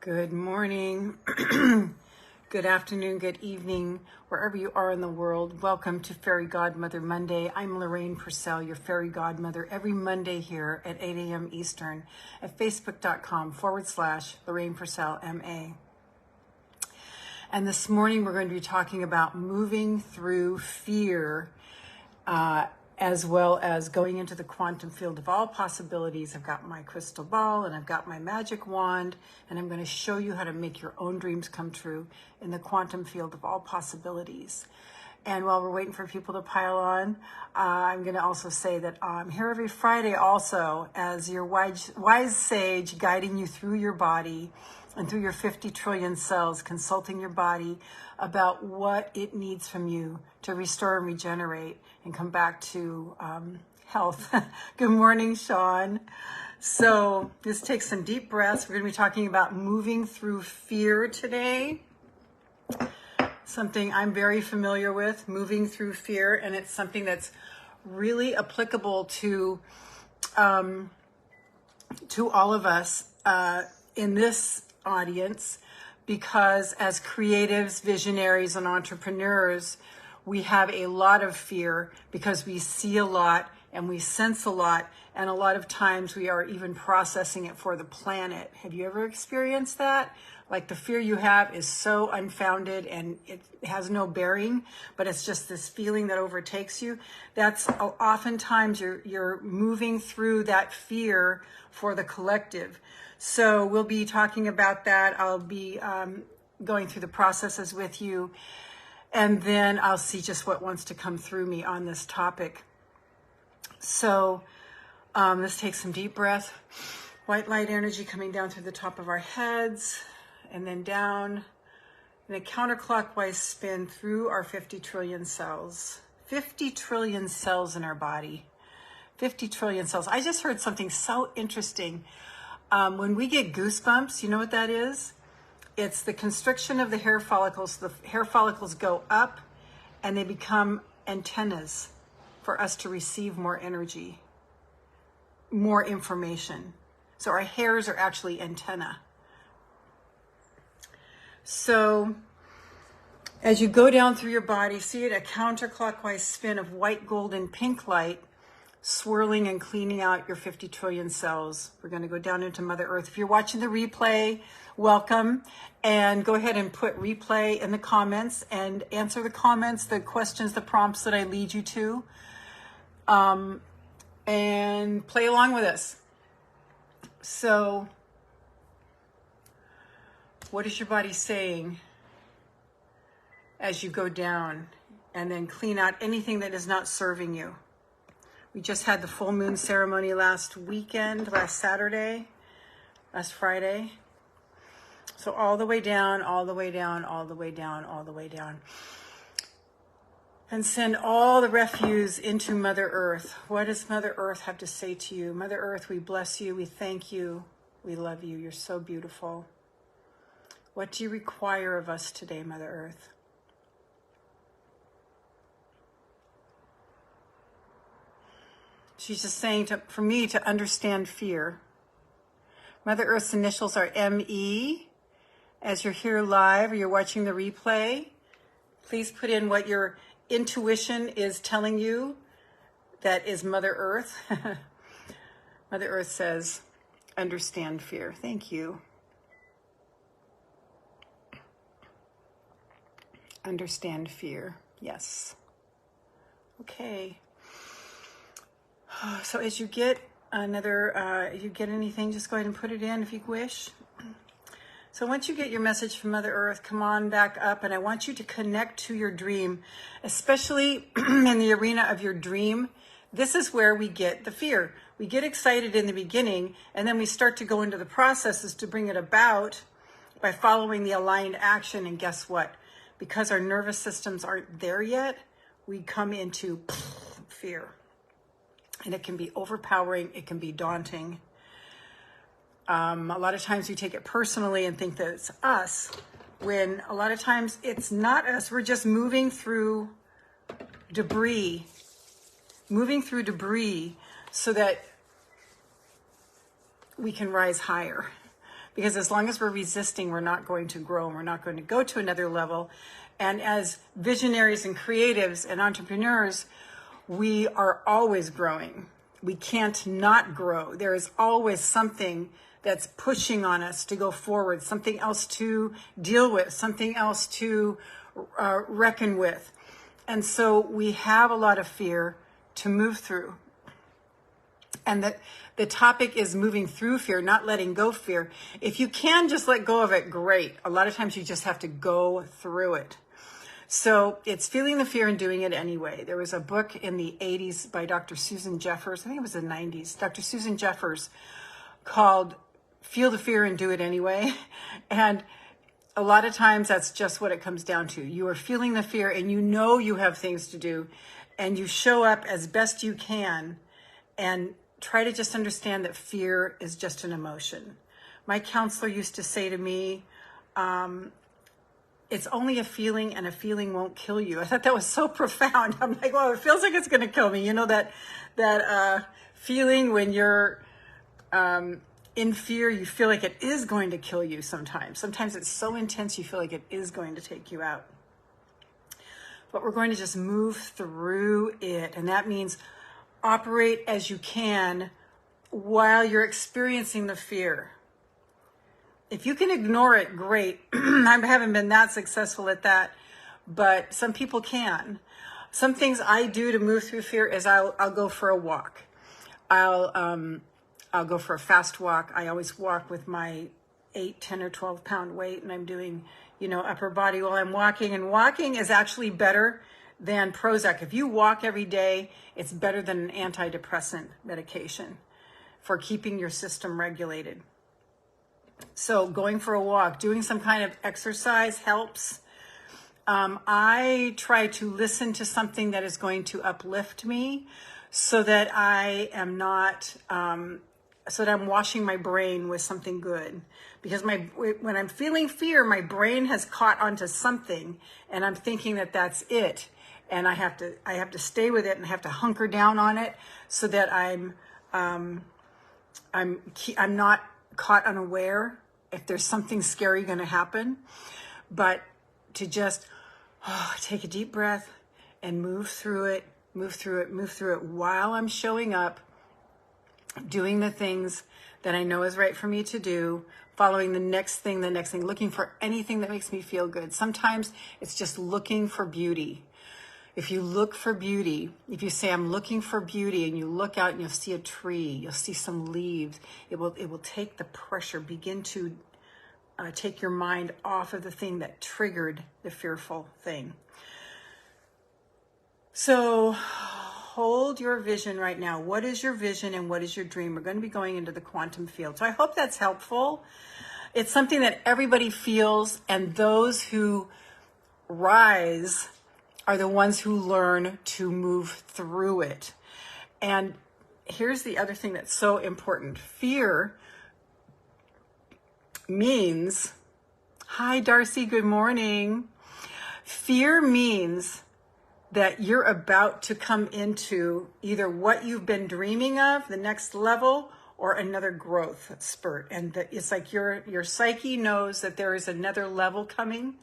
Good morning, good afternoon, good evening, wherever you are in the world. Welcome to Fairy Godmother Monday. I'm Lorraine Pursell, your Fairy Godmother, every Monday here at 8 a.m. Eastern at facebook.com/Lorraine Pursell, MA. And this morning we're going to be talking about moving through fear, as well as going into the quantum field of all possibilities. I've got my crystal ball and I've got my magic wand, and I'm going to show you how to make your own dreams come true in the quantum field of all possibilities. And while we're waiting for people to pile on, I'm going to also say that I'm here every Friday also as your wise sage, guiding you through your body and through your 50 trillion cells, consulting your body about what it needs from you to restore and regenerate and come back to health. Good morning, Sean. So just take some deep breaths. We're going to be talking about moving through fear today. Something I'm very familiar with, moving through fear, and it's something that's really applicable to all of us in this audience, because as creatives, visionaries, and entrepreneurs, we have a lot of fear because we see a lot and we sense a lot, and a lot of times we are even processing it for the planet. Have you ever experienced that? Like the fear you have is so unfounded and it has no bearing, but it's just this feeling that overtakes you. That's oftentimes you're moving through that fear for the collective. So we'll be talking about that. I'll be going through the processes with you, and then I'll see just what wants to come through me on this topic. So let's take some deep breath. White light energy coming down through the top of our heads and then down in a counterclockwise spin through our 50 trillion cells. 50 trillion cells in our body. 50 trillion cells. I just heard something so interesting. When we get goosebumps, you know what that is? It's the constriction of the hair follicles. The hair follicles go up and they become antennas for us to receive more energy, more information. So our hairs are actually antenna. So as you go down through your body, see it a counterclockwise spin of white, gold, and pink light, swirling and cleaning out your 50 trillion cells. We're going to go down into Mother Earth. If you're watching the replay, welcome. And go ahead and put replay in the comments and answer the comments, the questions, the prompts that I lead you to. And play along with us. So, what is your body saying as you go down, and then clean out anything that is not serving you? We just had the full moon ceremony last Saturday, last Friday. So all the way down, all the way down, all the way down, all the way down. And send all the refuse into Mother Earth. What does Mother Earth have to say to you? Mother Earth, we bless you, we thank you, we love you, you're so beautiful. What do you require of us today, Mother Earth? She's just saying for me to understand fear. Mother Earth's initials are ME. As you're here live or you're watching the replay, please put in what your intuition is telling you. That is Mother Earth. Mother Earth says, understand fear. Thank you. Understand fear. Yes. Okay. So as you get you get anything, just go ahead and put it in if you wish. So once you get your message from Mother Earth, come on back up, and I want you to connect to your dream, especially in the arena of your dream. This is where we get the fear. We get excited in the beginning, and then we start to go into the processes to bring it about by following the aligned action. And guess what? Because our nervous systems aren't there yet, we come into fear. And it can be overpowering. It can be daunting. A lot of times we take it personally and think that it's us, when a lot of times it's not us. We're just moving through debris so that we can rise higher. because as long as we're resisting, we're not going to grow and we're not going to go to another level. And as visionaries and creatives and entrepreneurs, we are always growing. We can't not grow. There is always something that's pushing on us to go forward, something else to deal with, something else to reckon with. And so we have a lot of fear to move through. And that the topic is moving through fear, not letting go fear. If you can just let go of it, great. A lot of times you just have to go through it. So it's feeling the fear and doing it anyway. There was a book in the 80s by Dr. Susan Jeffers. I think it was the 90s. Dr. Susan Jeffers called Feel the Fear and Do It Anyway. And a lot of times that's just what it comes down to. You are feeling the fear and you know you have things to do and you show up as best you can and try to just understand that fear is just an emotion. My counselor used to say to me, it's only a feeling and a feeling won't kill you. I thought that was so profound. I'm like, well, it feels like it's going to kill me. You know, that feeling when you're in fear, you feel like it is going to kill you sometimes. Sometimes it's so intense, you feel like it is going to take you out. But we're going to just move through it. And that means operate as you can while you're experiencing the fear. If you can ignore it, great. I haven't been that successful at that, but some people can. Some things I do to move through fear is I'll go for a walk. I'll go for a fast walk. I always walk with my 8, 10, or 12 pound weight, and I'm doing, upper body while I'm walking. And walking is actually better than Prozac. If you walk every day, it's better than an antidepressant medication for keeping your system regulated. So going for a walk, doing some kind of exercise helps. I try to listen to something that is going to uplift me so that I am not, so that I'm washing my brain with something good. Because when I'm feeling fear, my brain has caught onto something and I'm thinking that that's it. And I have to stay with it and I have to hunker down on it so that I'm not caught unaware if there's something scary going to happen, but to just take a deep breath and move through it while I'm showing up, doing the things that I know is right for me to do, following the next thing, looking for anything that makes me feel good. Sometimes it's just looking for beauty. If you look for beauty, if you say, I'm looking for beauty, and you look out and you'll see a tree, you'll see some leaves, it will take the pressure, begin to take your mind off of the thing that triggered the fearful thing. So hold your vision right now. What is your vision and what is your dream? We're going to be going into the quantum field. So I hope that's helpful. It's something that everybody feels, and those who rise are the ones who learn to move through it. And here's the other thing that's so important. Fear means, hi Darcy, good morning. Fear means that you're about to come into either what you've been dreaming of, the next level, or another growth spurt. And it's like your psyche knows that there is another level coming,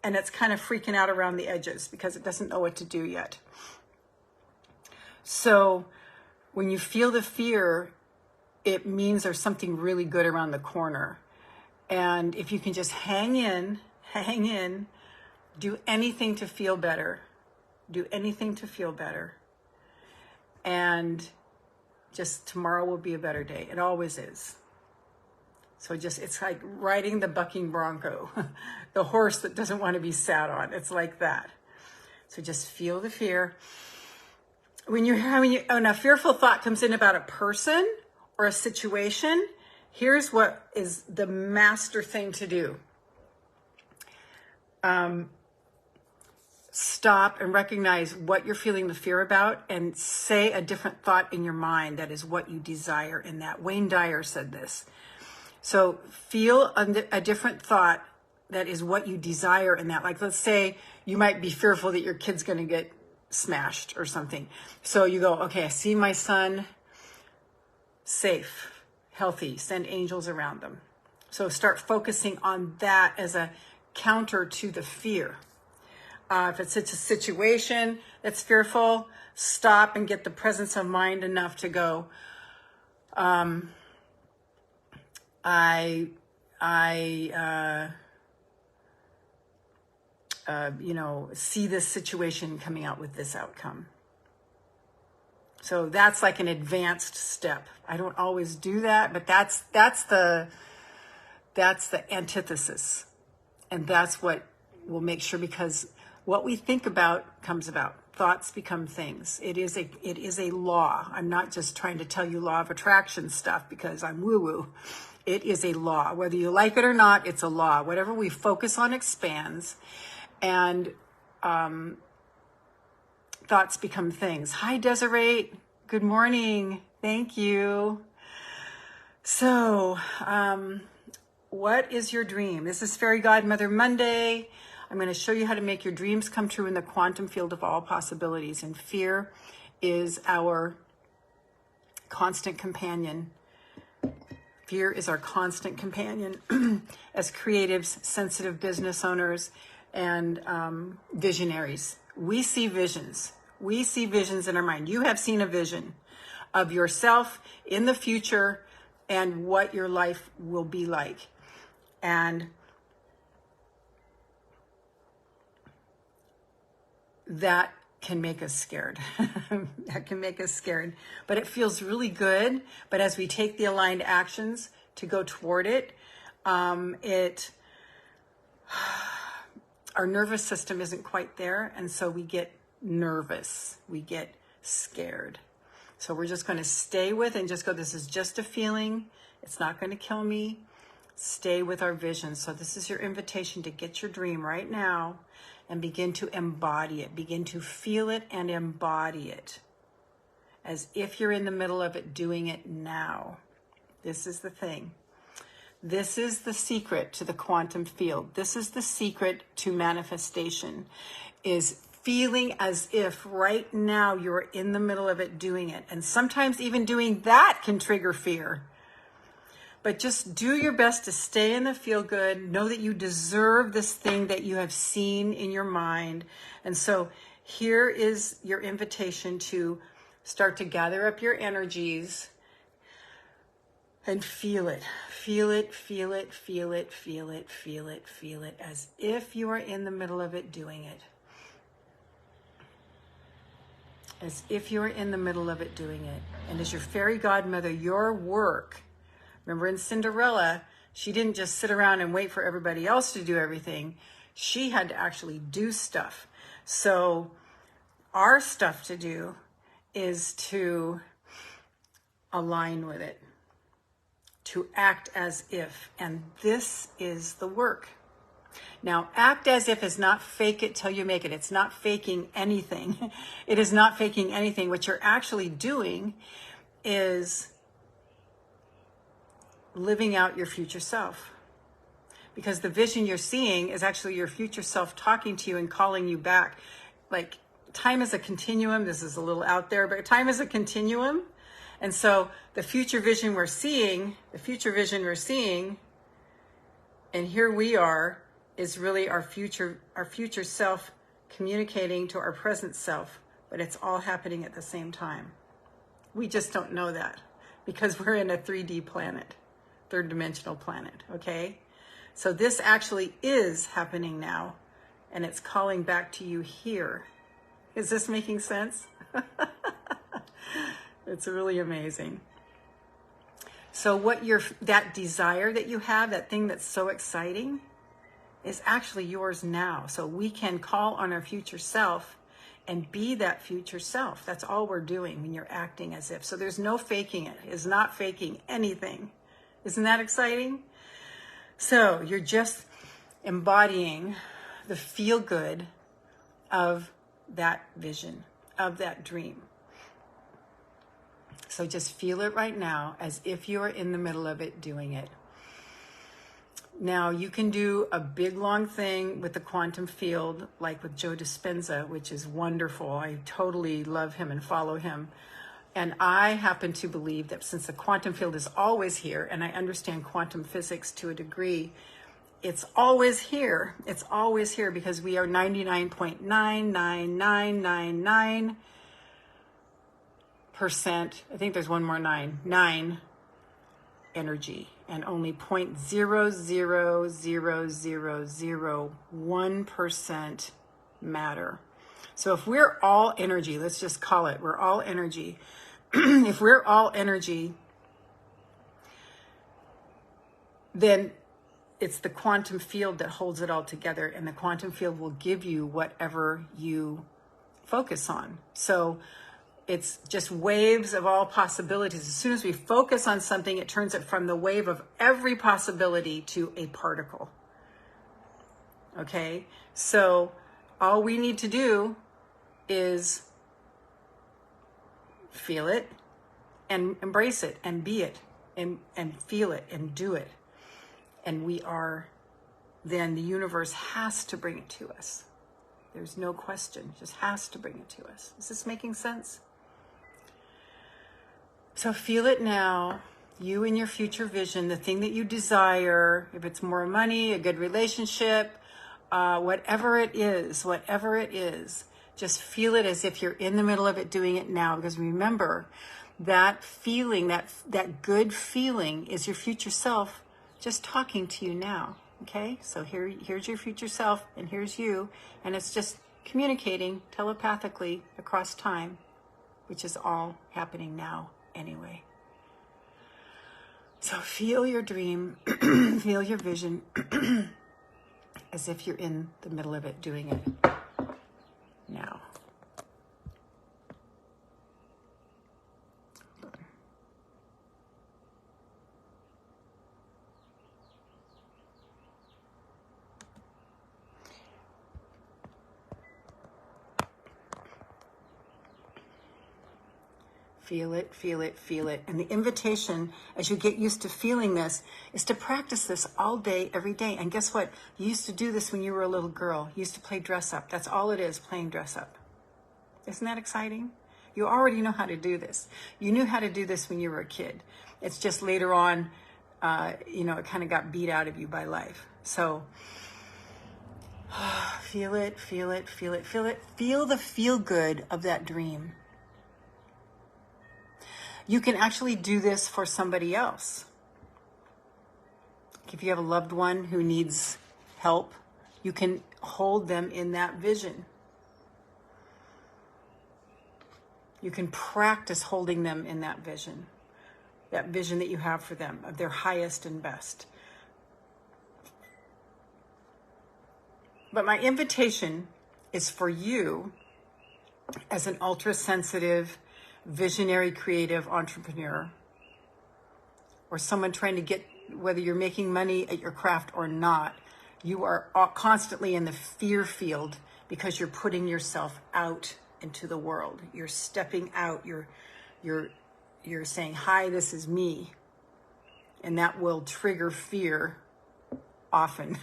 and it's kind of freaking out around the edges because it doesn't know what to do yet. So when you feel the fear, it means there's something really good around the corner. And if you can just hang in, do anything to feel better. And just tomorrow will be a better day. It always is. So it's like riding the bucking bronco, the horse that doesn't want to be sat on. It's like that. So just feel the fear. When a fearful thought comes in about a person or a situation, here's what is the master thing to do. Stop and recognize what you're feeling the fear about and say a different thought in your mind that is what you desire in that. Wayne Dyer said this. So feel a different thought that is what you desire in that. Like, let's say you might be fearful that your kid's going to get smashed or something. So you go, okay, I see my son safe, healthy, send angels around them. So start focusing on that as a counter to the fear. If it's a situation that's fearful, stop and get the presence of mind enough to go, see this situation coming out with this outcome. So that's like an advanced step. I don't always do that, but that's the antithesis. And that's what will make sure, because what we think about comes about. Thoughts become things. It is a law. I'm not just trying to tell you law of attraction stuff because I'm woo-woo. It is a law. Whether you like it or not, it's a law. Whatever we focus on expands, and thoughts become things. Hi, Desiree. Good morning. Thank you. So, what is your dream? This is Fairy Godmother Monday. I'm going to show you how to make your dreams come true in the quantum field of all possibilities. And fear is our constant companion. Fear is our constant companion as creatives, sensitive business owners, and visionaries. We see visions. We see visions in our mind. You have seen a vision of yourself in the future and what your life will be like. And that can make us scared. That can make us scared. But it feels really good. But as we take the aligned actions to go toward it, our nervous system isn't quite there. And so we get nervous. We get scared. So we're just going to stay with and just go, this is just a feeling. It's not going to kill me. Stay with our vision. So this is your invitation to get your dream right now and begin to embody it. Begin to feel it and embody it as if you're in the middle of it, doing it now. This is the thing. This is the secret to the quantum field. This is the secret to manifestation, is feeling as if right now you're in the middle of it, doing it. And sometimes even doing that can trigger fear. But just do your best to stay in the feel good. Know that you deserve this thing that you have seen in your mind. And so here is your invitation to start to gather up your energies and feel it. Feel it, feel it, feel it, feel it, feel it, feel it, as if you are in the middle of it, doing it. As if you are in the middle of it, doing it. And as your fairy godmother, your work. Remember in Cinderella, she didn't just sit around and wait for everybody else to do everything. She had to actually do stuff. So our stuff to do is to align with it, to act as if. And this is the work. Now, act as if is not fake it till you make it. It's not faking anything. It is not faking anything. What you're actually doing is living out your future self, because the vision you're seeing is actually your future self talking to you and calling you back. Like, time is a continuum. This is a little out there, but time is a continuum. And so the future vision we're seeing, and here we are, is really our future self communicating to our present self, but it's all happening at the same time. We just don't know that because we're in a 3D planet. Third dimensional planet, okay? So this actually is happening now, and it's calling back to you here. Is this making sense? It's really amazing. So that desire that you have, that thing that's so exciting, is actually yours now. So we can call on our future self and be that future self. That's all we're doing when you're acting as if. So there's no faking it. It's not faking anything. Isn't that exciting? So you're just embodying the feel good of that vision, of that dream. So just feel it right now as if you're in the middle of it, doing it. Now you can do a big long thing with the quantum field, like with Joe Dispenza, which is wonderful. I totally love him and follow him. And I happen to believe that since the quantum field is always here, and I understand quantum physics to a degree, it's always here. It's always here because we are 99.99999%. I think there's one more nine energy, and only 0.00001% matter. So if we're all energy, let's just call it, we're all energy. If we're all energy, then it's the quantum field that holds it all together, and the quantum field will give you whatever you focus on. So it's just waves of all possibilities. As soon as we focus on something, it turns it from the wave of every possibility to a particle. Okay? So all we need to do is feel it and embrace it and be it and feel it and do it. And we are, then the universe has to bring it to us. There's no question. It just has to bring it to us. Is this making sense? So feel it now. You and your future vision, the thing that you desire, if it's more money, a good relationship, whatever it is, just feel it as if you're in the middle of it doing it now. Because remember, that feeling, that good feeling is your future self just talking to you now. Okay? So here's your future self and here's you. And it's just communicating telepathically across time, which is all happening now anyway. So feel your dream, feel your vision as if you're in the middle of it doing it now. Feel it, feel it, feel it. And the invitation, as you get used to feeling this, is to practice this all day, every day. And guess what? You used to do this when you were a little girl. You used to play dress up. That's all it is, playing dress up. Isn't that exciting? You already know how to do this. You knew how to do this when you were a kid. It's just later on, it kind of got beat out of you by life. So feel it, feel it, feel it, feel it. Feel the feel good of that dream. You can actually do this for somebody else. If you have a loved one who needs help, you can hold them in that vision. You can practice holding them in that vision that you have for them, of their highest and best. But my invitation is for you, as an ultra-sensitive, visionary, creative entrepreneur, or someone trying to get, whether you're making money at your craft or not, you are constantly in the fear field because you're putting yourself out into the world. You're stepping out. You're saying, "Hi, this is me," and that will trigger fear often.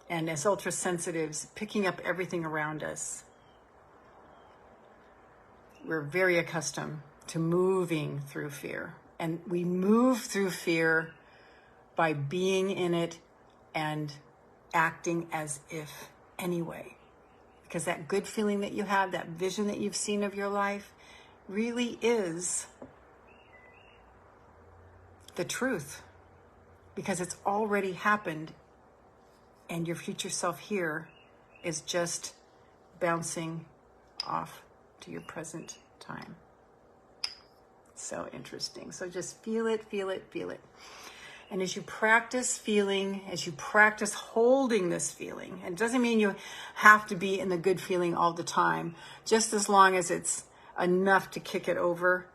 And as ultra sensitives, picking up everything around us, we're very accustomed to moving through fear. And we move through fear by being in it and acting as if anyway. Because that good feeling that you have, that vision that you've seen of your life, really is the truth. Because it's already happened, and your future self here is just bouncing off to your present time. So interesting. So just feel it, feel it, feel it. And as you practice feeling, as you practice holding this feeling, and it doesn't mean you have to be in the good feeling all the time, just as long as it's enough to kick it over.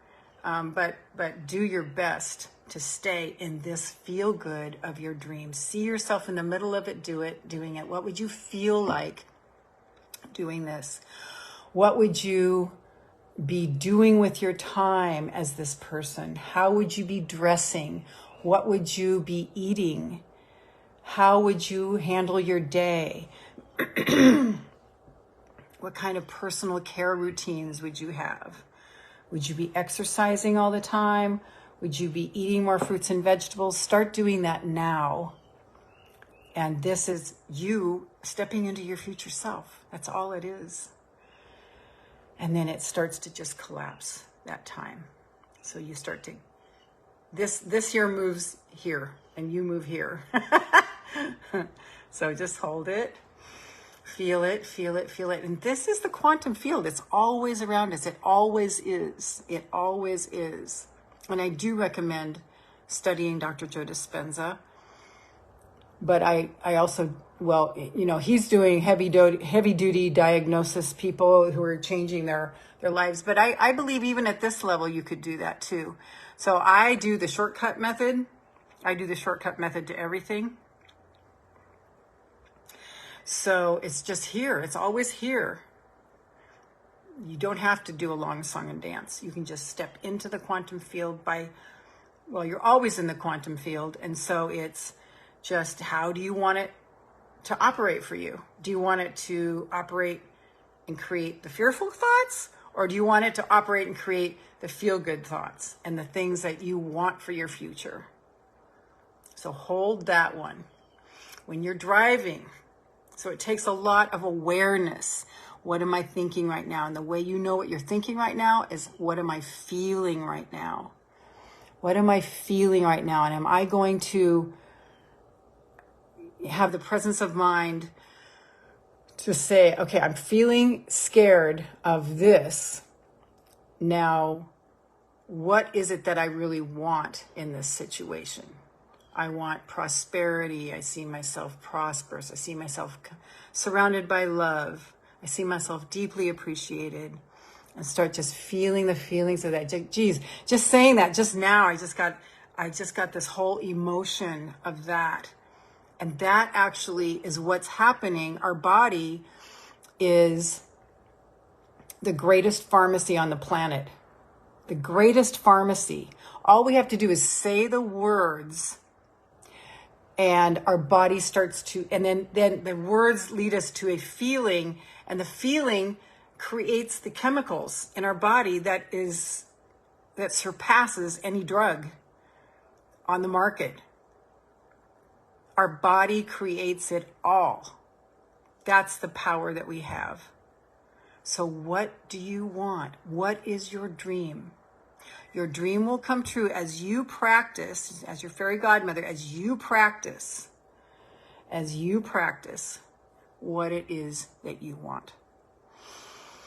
But do your best to stay in this feel good of your dreams. See yourself in the middle of it, doing it. What would you feel like doing this? What would you be doing with your time as this person? How would you be dressing? What would you be eating? How would you handle your day? What kind of personal care routines would you have? Would you be exercising all the time? Would you be eating more fruits and vegetables? Start doing that now. And this is you stepping into your future self. That's all it is. And then it starts to just collapse that time. So you start to, this here moves here and you move here. So just hold it. Feel it, feel it, feel it. And this is the quantum field. It's always around us. It always is. It always is. And I do recommend studying Dr. Joe Dispenza. But I also, well, you know, he's doing heavy duty diagnosis, people who are changing their lives. But I believe even at this level, you could do that too. So I do the shortcut method. I do the shortcut method to everything. So it's just here. It's always here. You don't have to do a long song and dance. You can just step into the quantum field well, you're always in the quantum field. And so it's just, how do you want it to operate for you? Do you want it to operate and create the fearful thoughts? Or do you want it to operate and create the feel-good thoughts and the things that you want for your future? So hold that one. When you're driving, so it takes a lot of awareness. What am I thinking right now? And the way you know what you're thinking right now is, what am I feeling right now? What am I feeling right now? And am I going to have the presence of mind to say, okay, I'm feeling scared of this. Now, what is it that I really want in this situation? I want prosperity. I see myself prosperous. I see myself surrounded by love. I see myself deeply appreciated, and start just feeling the feelings of that. Geez, just saying that just now, I just got this whole emotion of that. And that actually is what's happening. Our body is the greatest pharmacy on the planet. The greatest pharmacy. All we have to do is say the words, and our body starts to, and then the words lead us to a feeling, and the feeling creates the chemicals in our body that surpasses any drug on the market. Our body creates it all. That's the power that we have. So what do you want? What is your dream? Your dream will come true as you practice, as your fairy godmother, as you practice what it is that you want.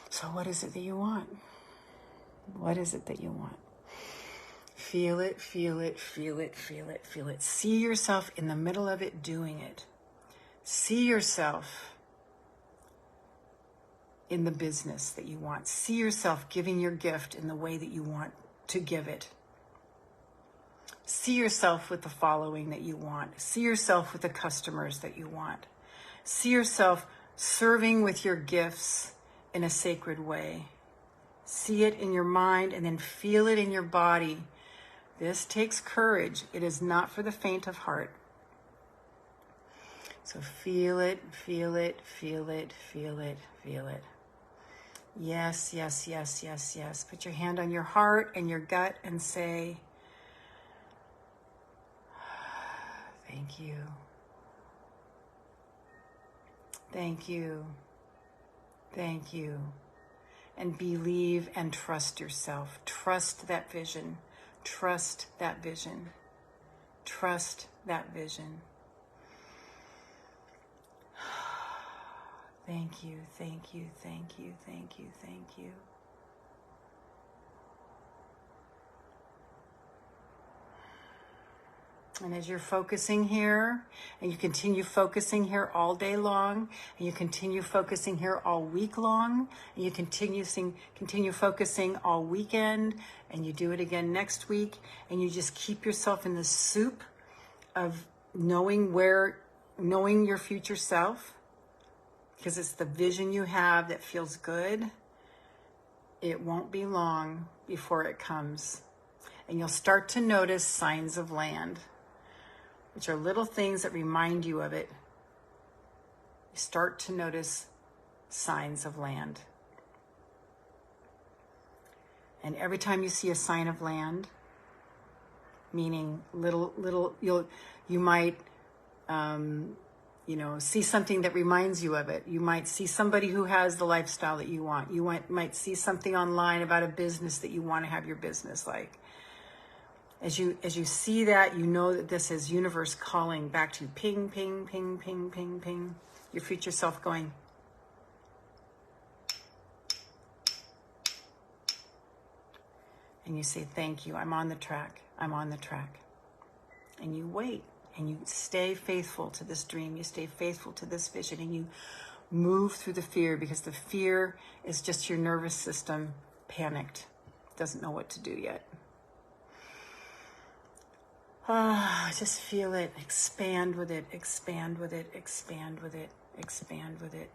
So what is it that you want? What is it that you want? Feel it, feel it, feel it, feel it, feel it. See yourself in the middle of it doing it. See yourself in the business that you want. See yourself giving your gift in the way that you want to give it. See yourself with the following that you want. See yourself with the customers that you want. See yourself serving with your gifts in a sacred way. See it in your mind and then feel it in your body. This takes courage. It is not for the faint of heart. So feel it, feel it, feel it, feel it, feel it. Yes, yes, yes, yes, yes. Put your hand on your heart and your gut and say, thank you. Thank you. Thank you. And believe and trust yourself. Trust that vision. Trust that vision. Trust that vision. Thank you, thank you, thank you, thank you, thank you. And as you're focusing here, and you continue focusing here all day long, and you continue focusing here all week long, and you continue focusing all weekend, and you do it again next week, and you just keep yourself in the soup of knowing your future self, because it's the vision you have that feels good. It won't be long before it comes. And you'll start to notice signs of land, which are little things that remind you of it. You start to notice signs of land. And every time you see a sign of land, meaning you might, see something that reminds you of it. You might see somebody who has the lifestyle that you want. You might see something online about a business that you want to have your business like. As you see that, you know that this is universe calling back to you. Ping, ping, ping, ping, ping, ping. Your future self going. And you say, thank you, I'm on the track. I'm on the track. And you wait and you stay faithful to this dream. You stay faithful to this vision and you move through the fear, because the fear is just your nervous system panicked. Doesn't know what to do yet. Just feel it. Expand with it. Expand with it. Expand with it. Expand with it.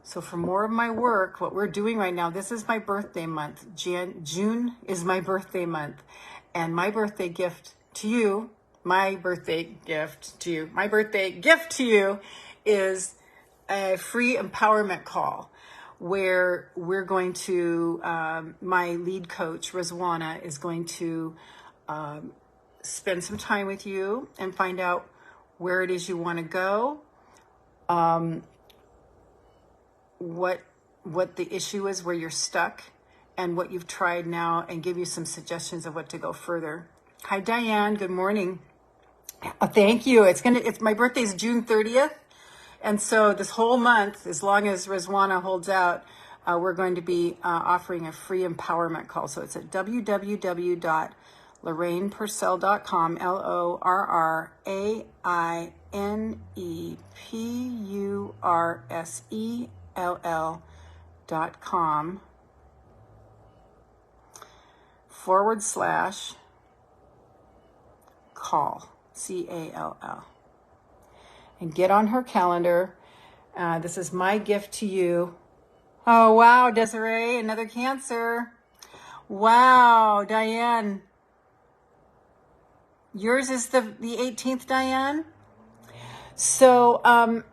So for more of my work, what we're doing right now, this is my birthday month. June is my birthday month. And my birthday gift to you, my birthday gift to you is a free empowerment call, where we're going to, my lead coach, Rizwana, is going to spend some time with you and find out where it is you want to go, what the issue is, where you're stuck, and what you've tried now, and give you some suggestions of what to go further. Hi, Diane. Good morning. Thank you. It's my birthday's June 30th. And so this whole month, as long as Rizwana holds out, we're going to be offering a free empowerment call. So it's at www.lorrainepurcell.com, LorrainePursell.com /call, CALL. And get on her calendar. This is my gift to you. Oh, wow, Desiree, another Cancer. Wow, Diane. Yours is the 18th, Diane? So,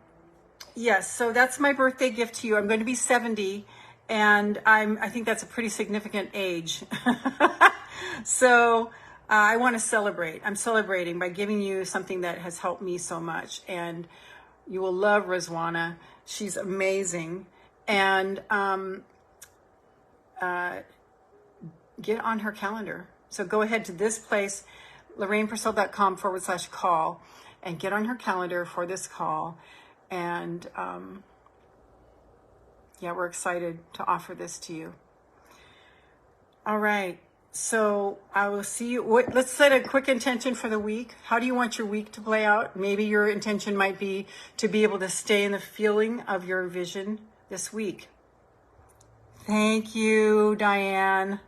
yes, so that's my birthday gift to you. I'm going to be 70, and I think that's a pretty significant age. So I want to celebrate. I'm celebrating by giving you something that has helped me so much. And you will love Rizwana. She's amazing. And get on her calendar. So go ahead to this place, LorrainePursell.com /call, and get on her calendar for this call. And we're excited to offer this to you. All right. So I will see you. Let's set a quick intention for the week. How do you want your week to play out? Maybe your intention might be to be able to stay in the feeling of your vision this week. Thank you, Diane.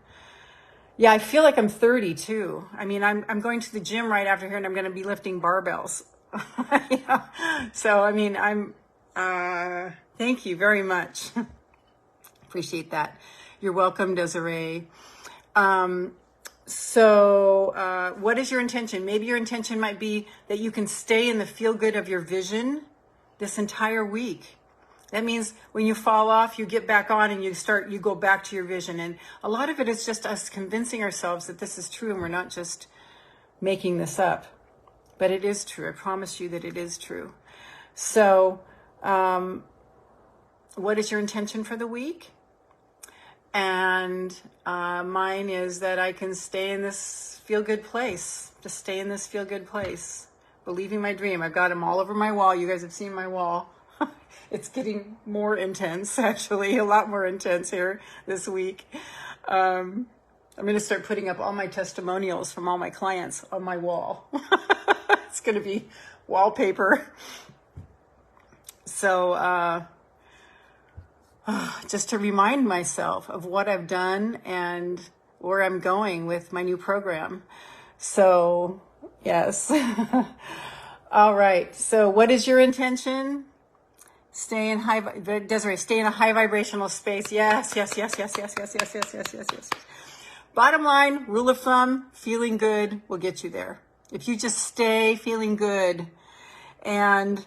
Yeah, I feel like I'm 30 too. I mean, I'm going to the gym right after here, and I'm going to be lifting barbells. Yeah. So, I mean, thank you very much. Appreciate that. You're welcome, Desiree. What is your intention? Maybe your intention might be that you can stay in the feel good of your vision this entire week. That means when you fall off, you get back on and you go back to your vision. And a lot of it is just us convincing ourselves that this is true and we're not just making this up. But it is true. I promise you that it is true. So, what is your intention for the week? And mine is that I can stay in this feel-good place. Just stay in this feel-good place. Believing my dream. I've got them all over my wall. You guys have seen my wall. It's getting more intense, actually. A lot more intense here this week. I'm going to start putting up all my testimonials from all my clients on my wall. It's going to be wallpaper. So, just to remind myself of what I've done and where I'm going with my new program. So, yes. All right. So what is your intention? Stay in Desiree, stay in a high vibrational space. Yes. Bottom line, rule of thumb, feeling good will get you there. If you just stay feeling good and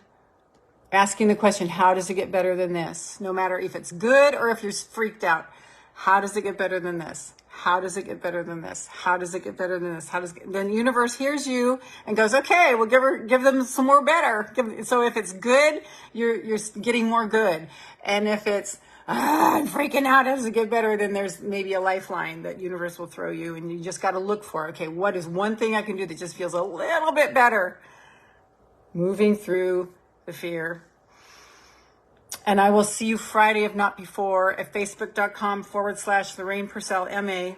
asking the question, how does it get better than this? No matter if it's good or if you're freaked out. How does it get better than this? How does it get better than this? How does it get better than this? Then the universe hears you and goes, okay, we'll give them some more better. So if it's good, you're getting more good. And if it's, I'm freaking out, how does it get better? Then there's maybe a lifeline that universe will throw you, and you just got to look for, okay, what is one thing I can do that just feels a little bit better? Moving through the fear. And I will see you Friday, if not before, at facebook.com/Lorraine Pursell MA.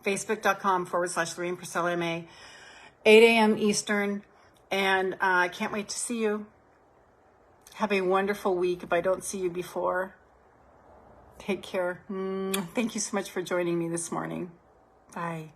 Facebook.com/Lorraine Pursell MA. 8 a.m. Eastern. And I can't wait to see you. Have a wonderful week if I don't see you before. Take care. Thank you so much for joining me this morning. Bye.